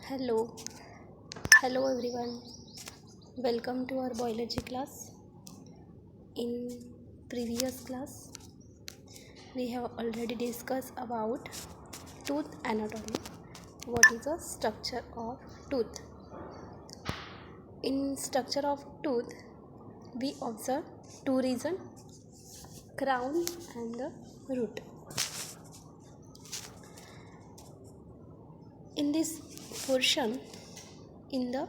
Hello, hello everyone. Welcome to our biology class. In previous class, we have already discussed about tooth anatomy. What is the structure of tooth? In structure of tooth, we observe two regions, crown and the root. In this portion, in the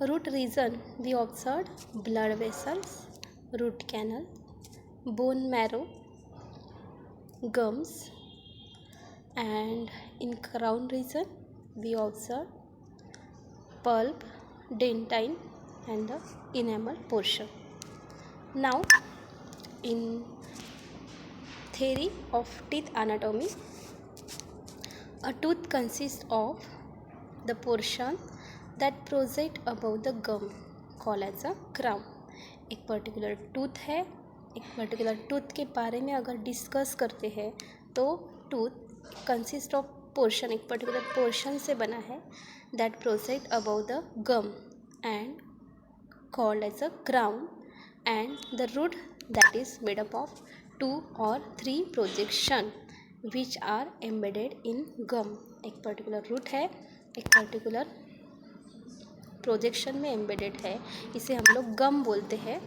root region, we observed blood vessels, root canal, bone marrow, gums, and in crown region, we observe pulp, dentine, and the enamel portion. Now, in theory of teeth anatomy, a tooth consists of the portion that project above the gum called as a crown. एक particular tooth है, एक particular tooth के बारे में अगर discuss करते हैं तो टूथ कंसिस्ट ऑफ पोर्शन, एक पर्टिकुलर पोर्शन से बना है that project above the gum and called as a crown and the root that is made up of 2 or 3 projection which are embedded in gum. एक particular root है, एक particular projection में embedded है, इसे हम लोग गम बोलते हैं.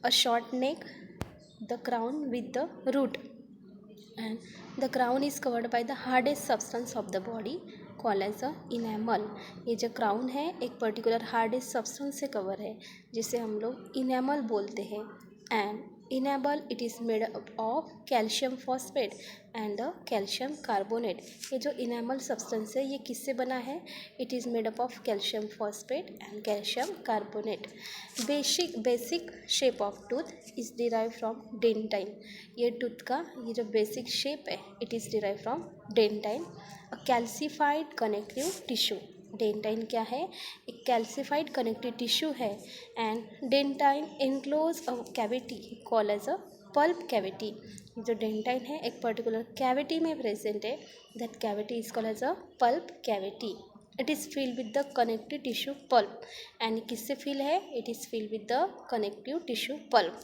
A short neck, the crown with the root and the crown is covered by the hardest substance of the body called as a enamel. ये जो क्राउन है एक पर्टिकुलर हार्डेस्ट सब्सटेंस से कवर है जिसे हम लोग इनेमल बोलते हैं. And enamel it is made up of calcium phosphate and the calcium carbonate. ये जो इनेमल सब्सटेंस है ये किससे बना है? It is made up of calcium phosphate and calcium carbonate. Basic shape of tooth is derive from dentine. ये tooth का ये जो बेसिक शेप है it is derive from dentine. A calcified connective tissue. Dentine क्या है? एक calcified connective tissue है and dentine enclose a cavity call as a pulp cavity. जो डेंटाइन है एक पर्टिकुलर कैविटी में प्रेजेंट है, that cavity is called as a pulp cavity. It is filled with the connective tissue pulp. And किससे fill है? It is filled with the connective tissue pulp.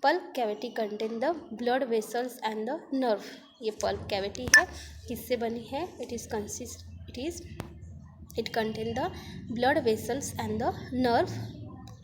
Pulp cavity contain the blood vessels and the nerve. ये pulp cavity है किससे बनी है? It contains the blood vessels and the nerve.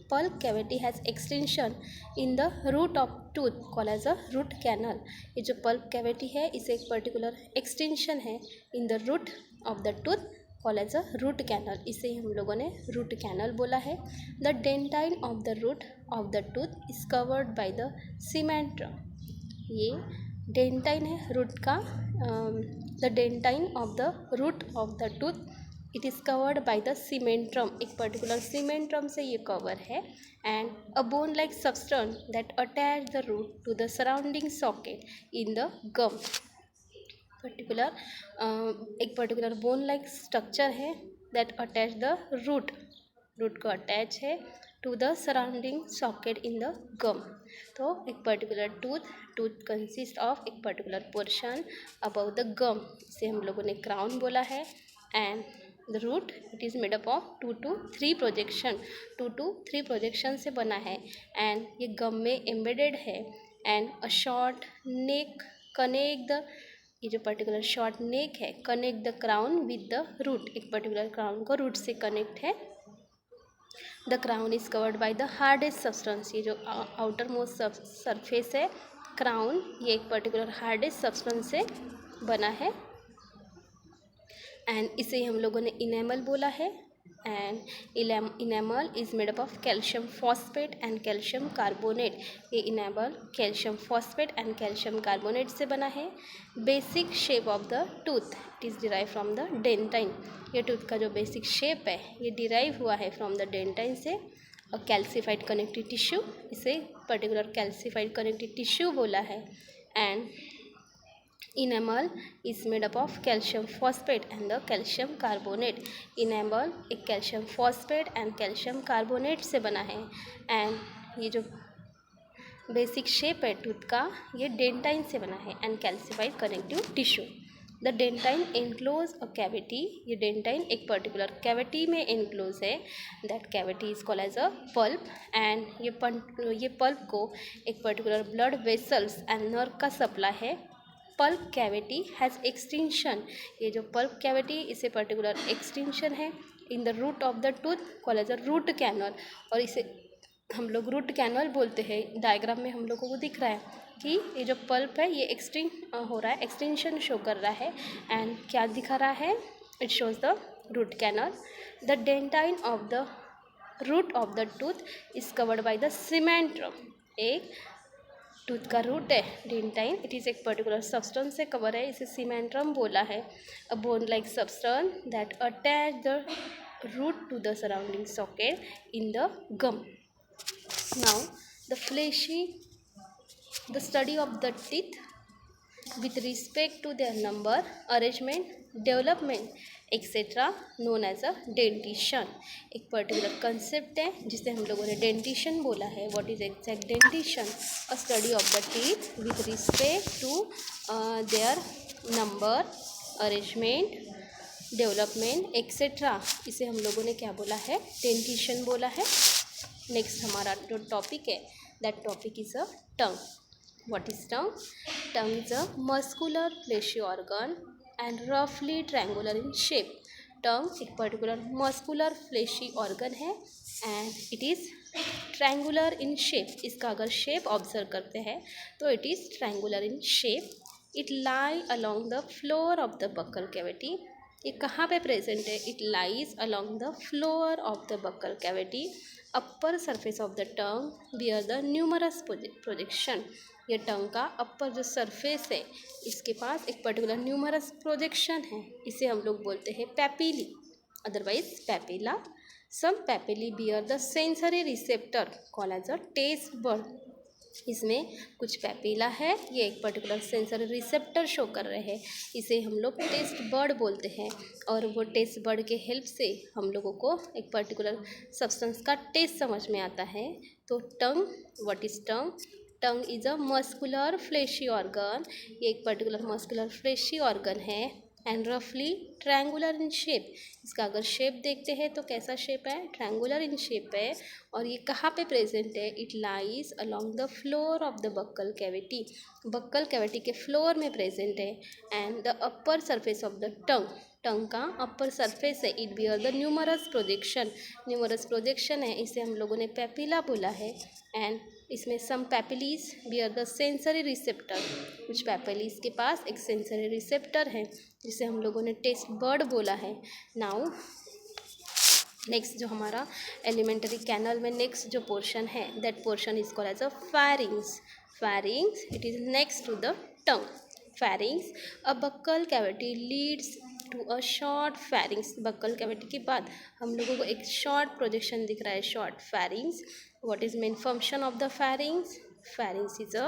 Pulp cavity has extension in the root of tooth called as a root canal. ये जो pulp cavity है इसे एक particular extension है in the root of the tooth called as a root canal. इसे हम लोगों ने root canal बोला है. The dentine of the root of the tooth is covered by the cementrum. ये dentine है root का. The dentine of the root of the tooth it is covered by the cementum. एक पर्टिकुलर cementum से ये cover है. And a bone like substance that attach the root to the surrounding socket in the gum. एक particular bone like structure है that attach the root का attach है to the surrounding socket in the gum. तो एक particular tooth consist of एक particular portion above the gum. इसे हम लोगों ने क्राउन बोला है. And the root it is made up of 2 to 3 projection. 2 to 3 projection से बना है एंड ये गम में एम्बेडेड है. And a short neck connect the, ये जो पर्टिकुलर शॉर्ट नेक है connect the crown with the root. एक पर्टिकुलर क्राउन को रूट से कनेक्ट है. The crown is covered by the hardest substance. ये जो आउटर मोस्ट सरफेस है क्राउन, ये एक पर्टिकुलर हार्डेस्ट सब्सटेंस से बना है एंड इसे हम लोगों ने इनेमल बोला है. And enamel is made up of calcium phosphate and calcium carbonate. ये enamel calcium phosphate and calcium carbonate से बना है. Basic shape of the tooth it is derive from the dentine. ये टूथ का जो बेसिक शेप है ये derive हुआ है फ्रॉम द डेंटाइन से. और कैल्सिफाइड कनेक्टिव टिश्यू, इसे पर्टिकुलर कैल्सिफाइड कनेक्टिव टिश्यू बोला है. And enamel is made up of calcium phosphate and the calcium carbonate. enamel एक calcium phosphate and calcium carbonate से बना है. एंड ये जो बेसिक शेप है टूथ का ये डेंटाइन से बना है and calcified connective tissue. The dentine enclose a cavity, ये डेंटाइन एक पर्टिकुलर कैविटी में एनक्लोज है, that cavity is called as a pulp, and ये पल्प को एक particular blood vessels and nerve का सप्लाई है। पल्प कैविटी हैज़ एक्सटेंशन, ये जो पल्प कैविटी इसे पर्टिकुलर एक्सटेंशन है in the root of the tooth called as a root canal, और इसे हम लोग रूट कैनल बोलते हैं। डायग्राम में हम लोगों को दिख रहा है कि ये जो पल्प है ये एक्सटेंड हो रहा है, एक्सटेंशन शो कर रहा है, एंड क्या दिखा रहा है, it shows the root canal. The dentine of the root of the tooth is covered by the cementum, एक टूथ का रूट है डेंटाइन, इट इज़ एक पर्टिकुलर सब्सटेंस से कवर है, इसे सीमेंट्रम बोला है। A bone like substance that attach the root to the surrounding socket in the gum. Now, the study of the teeth with respect to their number, arrangement, development, etc. known as a dentition, एक particular concept है जिसे हम लोगों ने dentition बोला है। What is exact dentition? A study of the teeth with respect to their number, arrangement, development etcetera, इसे हम लोगों ने क्या बोला है, डेंटिशन बोला है। नेक्स्ट हमारा जो टॉपिक है, that topic is a tongue. What is tongue? Tongue is a muscular fleshy organ and रफली ट्रायंगुलर इन शेप। टंग एक पर्टिकुलर मस्कुलर फ्लेशी ऑर्गन है and it is triangular in shape. इसका अगर शेप ऑब्जर्व करते हैं तो it is triangular in shape. It lie along the floor of the buccal cavity. ये कहाँ पे प्रेजेंट है? It lies along the floor of the buccal cavity. Upper surface of the tongue beer the numerous projection. ये टंग का अपर जो surface है इसके पास एक पर्टिकुलर न्यूमरस प्रोजेक्शन है, इसे हम लोग बोलते हैं papillae, otherwise papilla. Some papillae bear the sensory receptor called as a taste bird. इसमें कुछ पैपिला है, ये एक पर्टिकुलर सेंसरी रिसेप्टर शो कर रहे हैं, इसे हम लोग टेस्ट बर्ड बोलते हैं। और वो टेस्ट बर्ड के हेल्प से हम लोगों को एक पर्टिकुलर सब्सटेंस का टेस्ट समझ में आता है। तो tongue, what is tongue? Tongue is a muscular fleshy organ, ये एक पर्टिकुलर मस्कुलर फ्लेशी ऑर्गन है एंड रफली ट्रायंगुलर इन शेप। इसका अगर शेप देखते हैं तो कैसा शेप है? ट्रायंगुलर इन शेप है। और ये कहाँ पे प्रेजेंट है? It lies along the floor of the buccal cavity. Buccal cavity के फ्लोर में प्रेजेंट है। And the upper surface of the tongue, tongue का अपर सरफेस है, it bear the numerous projection. Numerous projection है, इसे हम लोगों ने पैपिला बोला है। एंड इसमें सम पैपिलीज बियर द सेंसरी रिसेप्टर, कुछ पैपिलीज के पास एक सेंसरी रिसेप्टर है जिसे हम लोगों ने टेस्ट बर्ड बोला है। नाउ नेक्स्ट जो हमारा एलिमेंटरी कैनल में नेक्स्ट जो पोर्शन है, that portion is called as a pharynx. Pharynx, it is next to the tongue. Pharynx, a buccal cavity leads to a short pharynx. Buccal cavity के बाद हम लोगों को एक शॉर्ट प्रोजेक्शन दिख रहा है, short pharynx. What is main function of the pharynx? Pharynx is a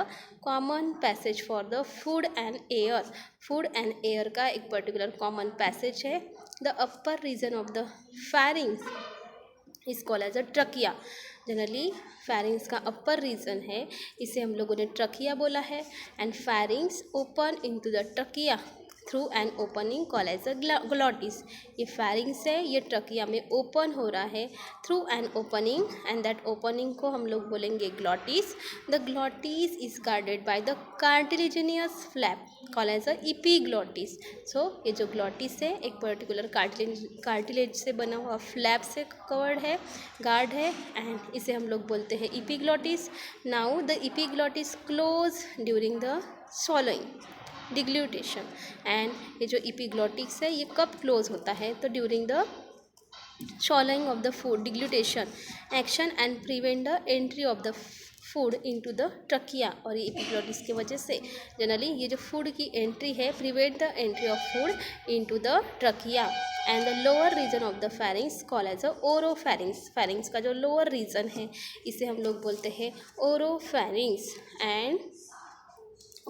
common passage for the food and air. Food and air का एक particular common passage है। The upper region of the pharynx is called as a trachea. Generally pharynx का अपर reason है, इसे हम लोगों ने trachea बोला है। And pharynx open into the trachea through an opening called as a glottis. ये pharynx है, ये ट्रकिया में ओपन हो रहा है through an opening, and that opening को हम लोग बोलेंगे glottis. The glottis is guarded by the cartilaginous flap called as a epiglottis. So ये जो ग्लॉटिस है एक पर्टिकुलर कार्टिलेज से बना हुआ फ्लैप से कवर्ड है, गार्ड है, एंड इसे हम लोग बोलते हैं epiglottis. Now the epiglottis close during the swallowing, deglutition. And ये जो इपीग्लॉटिक्स है ये कब क्लोज होता है? तो during the swallowing of the food, deglutition action and prevent the entry of the food into the trachea. और ये इपीग्लॉटिस की वजह से जनरली ये जो फूड की एंट्री है, prevent the entry of food into the trachea. And the lower region of the pharynx call as a oropharynx. Pharynx का जो लोअर रीजन है इसे हम लोग बोलते हैं oropharynx. And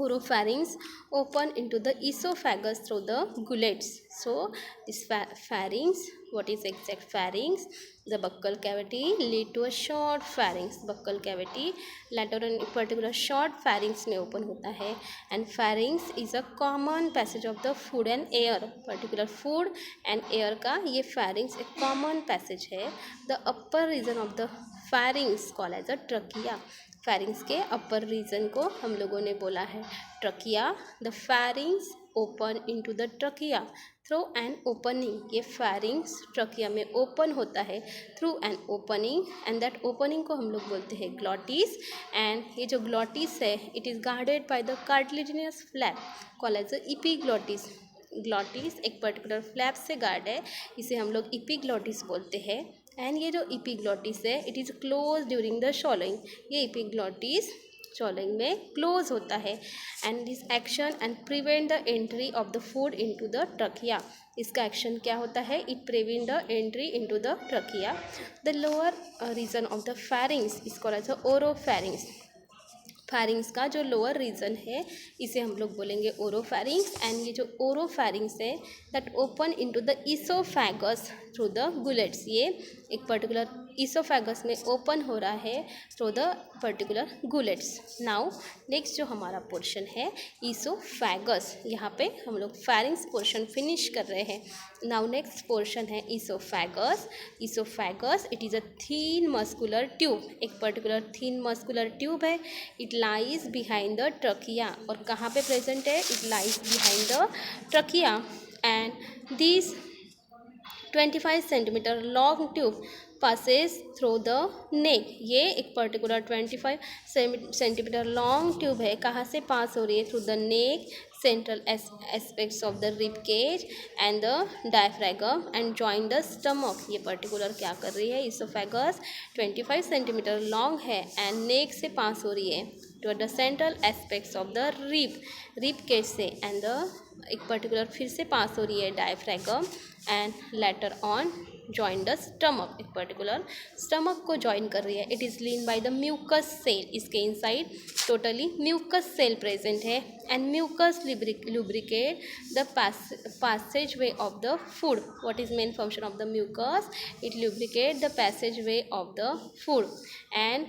oropharynx open into the esophagus through the gullets. So this pharynx, what is exact pharynx? The buccal cavity lead to a short pharynx. buccal cavity lateral particular short pharynx में open होता है. And pharynx is a common passage of the food and air. particular food and air का ये pharynx एक common passage है. The upper region of the pharynx called as a trachea. pharynx के upper region को हम लोगों ने बोला है trachea. The pharynx open into the trachea through an opening. ये pharynx trachea में open होता है through an opening, and that opening को हम लोग बोलते हैं glottis. and ये जो glottis है it is guarded by the cartilaginous flap called as a epiglottis. Glottis एक पर्टिकुलर फ्लैप से गार्ड है, इसे हम लोग epiglottis बोलते हैं. एंड ये जो epiglottis है it is close during the swallowing. ये epiglottis swallowing में क्लोज होता है. And this action and prevent the entry of the food into the trachea. इसका एक्शन क्या होता है? It prevent the entry into the trachea. The lower region of the pharynx is called as oropharynx. pharynx का जो lower reason है इसे हम लोग बोलेंगे ओरोफैरिंक्स. एंड ये जो ओरोफैरिंक्स है that open into the oesophagus through the gullets. ये एक पर्टिकुलर ईसोफैगस में ओपन हो रहा है through the particular gullets. Now next जो हमारा पोर्शन है ईसोफैगस, यहाँ पे हम लोग pharynx पोर्शन फिनिश कर रहे हैं. नाउ नेक्स्ट पोर्शन है oesophagus. Oesophagus it is a thin muscular tube. एक पर्टिकुलर थीन मस्कुलर ट्यूब है. It lies behind the trachea. और कहाँ पे प्रेजेंट है? It lies behind the trachea. And this 25 centimetre long tube passes through the neck. ये एक particular 25 centimetre long tube है. कहाँ से पास हो रही है? Through the neck, central aspects of the rib cage and the diaphragm and join the stomach. ये particular क्या कर रही है? ईसोफेगस 25 सेंटीमीटर लॉन्ग है एंड नेक से पास हो रही है to the central aspects of the rib cage से. एंड एक पर्टिकुलर फिर से पास हो रही है diaphragm and later on join the stomach. एक पर्टिकुलर स्टमक को ज्वाइन कर रही है. It is lean by the mucus cell. इसके inside totally mucus cell present है. And mucus lubricate the passage way of the food. what is main function of the mucus? it lubricate the passage way of the food. and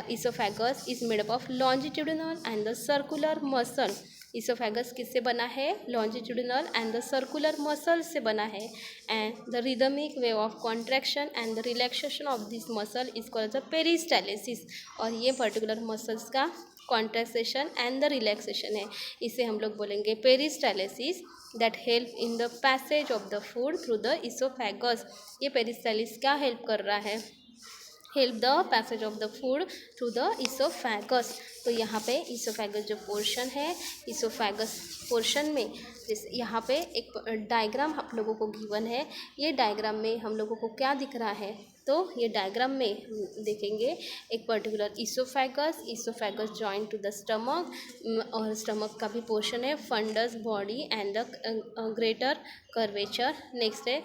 esophagus is made up of longitudinal and the circular muscle. Oesophagus किससे बना है? Longitudinal and the circular muscle से बना है. And the rhythmic way of contraction and the relaxation of this muscle is called the peristalsis. और ये particular muscles का contraction and the relaxation है, इसे हम लोग बोलेंगे peristalsis. That help in the passage of the food through the oesophagus. ये peristalsis क्या हेल्प कर रहा है? Help the passage of the food through the oesophagus. तो यहाँ पे ईसोफेगस जो पोर्शन है, ईसोफेगस पोर्शन में जैसे यहाँ पे एक डायग्राम आप लोगों को गिवन है. ये डायग्राम में हम लोगों को क्या दिख रहा है? तो ये डायग्राम में देखेंगे एक particular oesophagus joint to the stomach. और स्टमक का भी पोर्शन है fundus body and the greater curvature. Next है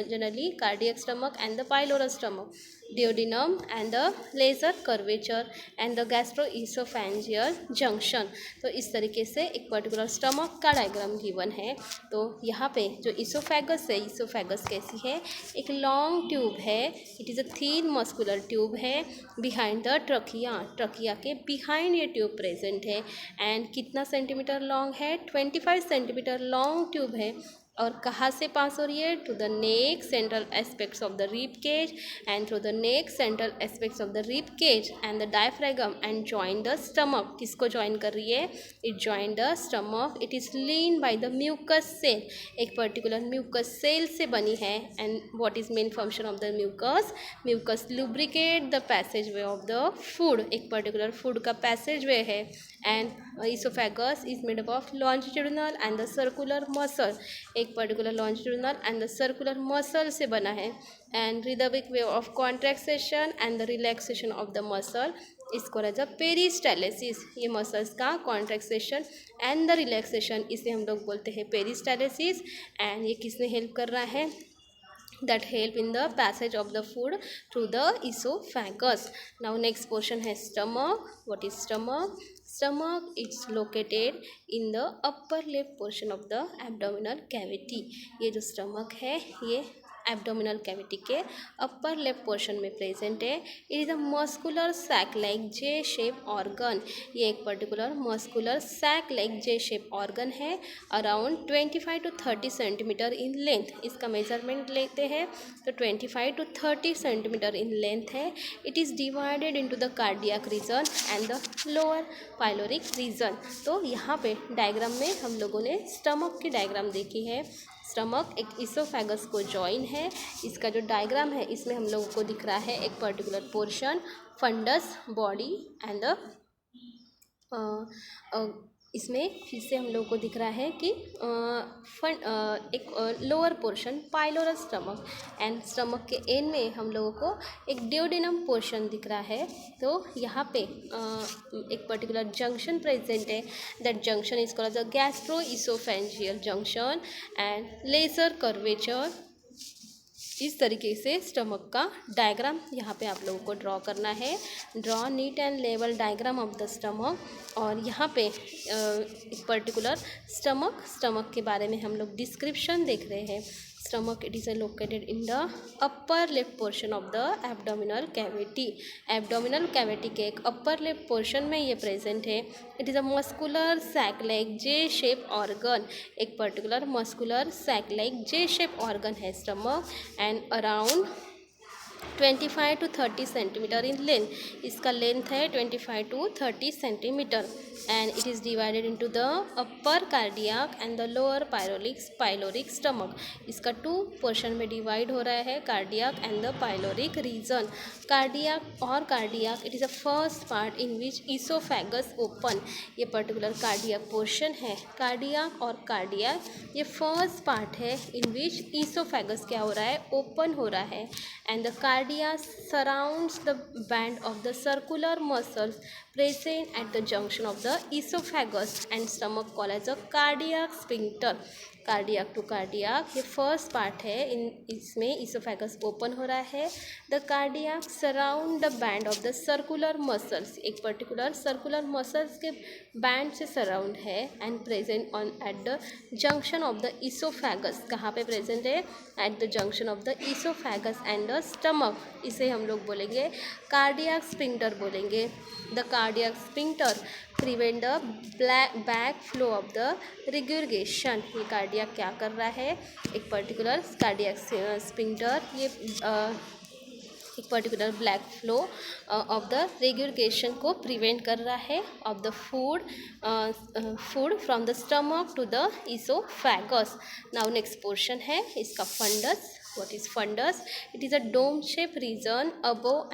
generally cardiac stomach and the pylorus stomach, duodenum and the laser curvature and the gastroesophageal junction. तो इस तरीके से एक पर्टिकुलर स्टमक का डायग्राम गिवन है. तो यहाँ पे जो ईसोफेगस है, ईसोफेगस कैसी है? एक लॉन्ग ट्यूब है. It is a thin muscular tube है बिहाइंड द ट्रकिया. ट्रकिया के बिहाइंड ये ट्यूब प्रेजेंट है. एंड कितना सेंटीमीटर लॉन्ग है? 25 सेंटीमीटर लॉन्ग ट्यूब है. और कहाँ से पास हो रही है? To the neck, central aspects of the rib cage and through the neck, central aspects of the rib cage and the diaphragm and join the stomach. किसको join कर रही है? It join the stomach. It is lean by the mucus cell. एक particular mucus cell से बनी है. And what is main function of the mucus? Mucus lubricate the passage way of the food. एक particular food का passage way है. And oesophagus is made up of longitudinal and the circular muscle. एक particular longitudinal and the circular muscle से बना है. And rhythmic way of contraction and the relaxation of the muscle इसको as a peristalsis. ये muscles का contraction and the relaxation इसे हम लोग बोलते हैं पेरिस्टाइलेसिस. एंड ये किसने हेल्प कर रहा है? that help in the passage of the food through the esophagus. Now next portion has stomach. What is stomach? Stomach is located in the upper left portion of the abdominal cavity. ये जो stomach है ये abdominal cavity के upper left portion में present है. It is a muscular sac like J shape organ. ये एक particular muscular sac like J shape organ है. Around 25 to 30 centimetre in length. इसका मेजरमेंट लेते हैं तो 25 to 30 सेंटीमीटर इन लेंथ है. It is divided into the cardiac region and the lower pyloric region. तो यहाँ पे डायग्राम में हम लोगों ने स्टमक की डायग्राम देखी है. स्टमक एक इसोफेगस को जॉइन है. इसका जो डायग्राम है इसमें हम लोगों को दिख रहा है एक particular portion fundus body and इसमें फिर से हम लोगों को दिख रहा है कि एक lower portion pylorus stomach and stomach के एंड में हम लोगों को एक डिओडेनम पोर्शन दिख रहा है. तो यहाँ पे एक पर्टिकुलर जंक्शन प्रेजेंट है. That junction is called the gastro oesophageal junction and lesser curvature. इस तरीके से स्टमक का डायग्राम यहाँ पे आप लोगों को ड्रॉ करना है. Draw neat and level diagram of the stomach. और यहाँ पे एक पर्टिकुलर स्टमक के बारे में हम लोग डिस्क्रिप्शन देख रहे हैं. Stomach it is located in the upper left portion of the abdominal cavity. Abdominal cavity के एक अपर लेफ्ट पोर्शन में ये प्रेजेंट है. It is a muscular sac like J shape organ. एक particular muscular sac like J shape organ है stomach and around 25 to 30 centimetre in length. इसका length है 25 to 30 centimetre and it is divided into the upper cardiac and the lower pyloric stomach. इसका 2 portion में divide हो रहा है, cardiac and the pyloric region. Cardiac it is a first part in which oesophagus open. ये particular cardiac portion है. Cardiac ये first part है in which oesophagus क्या हो रहा है, ओपन हो रहा है. And the cardia surrounds the band of the circular muscles present at the junction of the esophagus and stomach called as a cardiac sphincter. Cardiac to cardiac ये first part है. इसमें इसोफेगस ओपन हो रहा है. The cardiac surround the band of the circular muscles. एक particular circular muscles के band से surround है and present on at the junction of the oesophagus. कहाँ पे प्रेजेंट है? At the junction of the oesophagus and the stomach. इसे हम लोग बोलेंगे कार्डियक स्फिंक्टर बोलेंगे. The cardiac sphincter prevent the back flow of the regurgitation. ये cardiac क्या कर रहा है? एक पर्टिकुलर कार्डियक स्फिंक्टर ये एक particular black flow of the regurgitation को प्रिवेंट कर रहा है of the food from the stomach to the oesophagus. Now next portion है इसका fundus. What is fundus? It is a dome shaped region above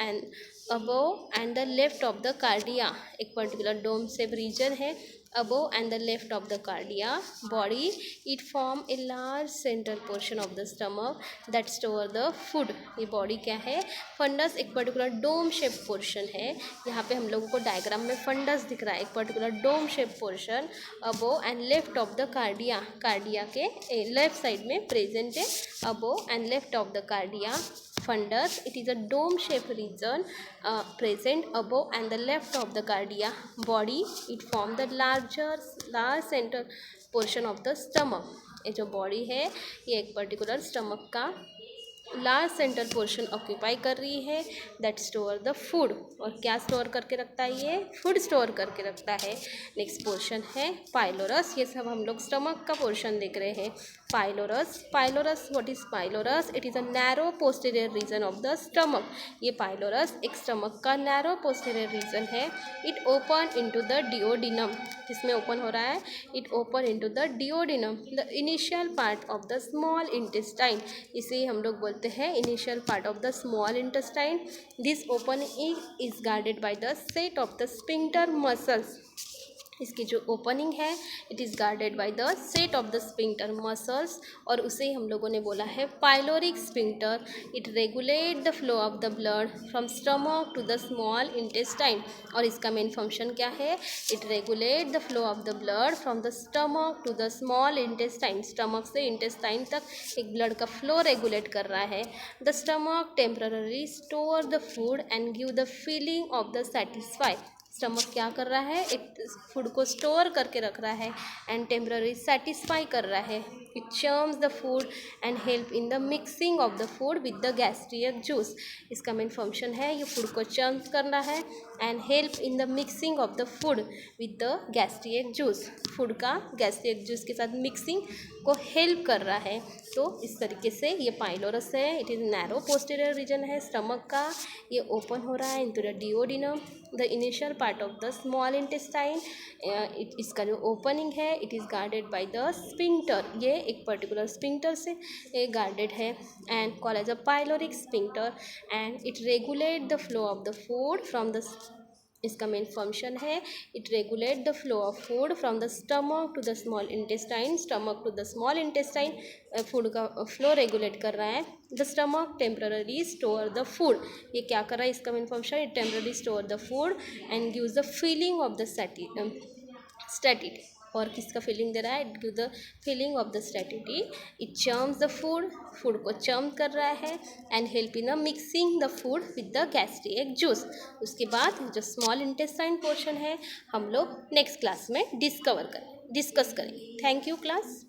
and the left of the cardia. एक particular dome shaped region है above and the left of the cardia body. It form a large central portion of the stomach that store the food. ये body क्या है? Funds एक particular dome shape portion है. यहाँ पे हम लोगों को डायग्राम में फंडस दिख रहा है. एक particular dome shape portion above and left of the cardia. Cardia के लेफ्ट साइड में प्रेजेंट है. Above and left of the cardia fundus. It is a dome shaped region present above and the left of the cardia body. It form the large central portion of the stomach. ये जो body है ये एक particular stomach का large central portion occupy कर रही है. That store the food. और क्या स्टोर करके रखता है? ये फूड स्टोर करके रखता है. नेक्स्ट पोर्शन है पाइलोरस. ये सब हम लोग स्टमक का पोर्शन देख रहे हैं. Pylorus what is pylorus? It is a narrow posterior reason of the stomach. ये पाइलोरस एक स्टमक का नैरो पोस्टीरियर रीजन है. It open into the duodenum. किसमें ओपन हो रहा है? It open into the duodenum, the initial part of the small intestine. इसे हम लोग बोलते हैं initial part of the small intestine. This opening is guarded by the set of the sphincter muscles. इसकी जो ओपनिंग है it is guarded by the set of the sphincter muscles, और उसे हम लोगों ने बोला है pyloric sphincter. It regulate the flow of the blood from stomach to the small intestine, और इसका मेन फंक्शन क्या है? It regulate the flow of the blood from the stomach to the small intestine, stomach से intestine तक एक blood का flow regulate कर रहा है। The stomach temporary store the food and give the feeling of the satisfy, stomach क्या कर रहा है? एक फूड को स्टोर करके रख रहा है एंड टेम्पररी सेटिस्फाई कर रहा है। It churns the food and help in the mixing of the food with the gastric juice, इसका मेन फंक्शन है ये फूड को चर्म्स करना है and help in the mixing of the food with the gastric juice, food का gastric juice के साथ mixing को हेल्प कर रहा है। तो इस तरीके से ये पाइलोरस है, it is narrow posterior region है स्टमक का, ये ओपन हो रहा है into the duodenum, the initial part of the small intestine. इसका जो ओपनिंग है it is guarded by the sphincter, ये एक पर्टिकुलर स्फिंक्टर से गार्डेड है and called as a pyloric sphincter, and it regulate the flow of the food from the, इसका main function है it regulate the flow of food from the stomach to the small intestine, stomach to the small intestine food का flow regulate कर रहा है। The stomach temporary store the food, ये क्या कर रहा है? इसका main function it temporary store the food and gives the feeling of the satiety, और किसका फीलिंग दे रहा है? It give the feeling of the satiety. It churns the food, food को चर्म कर रहा है and help in the mixing the food with the gastric juice. उसके बाद जो स्मॉल इंटेस्टाइन पोर्शन है हम लोग नेक्स्ट क्लास में डिस्कस करेंगे। Thank you class.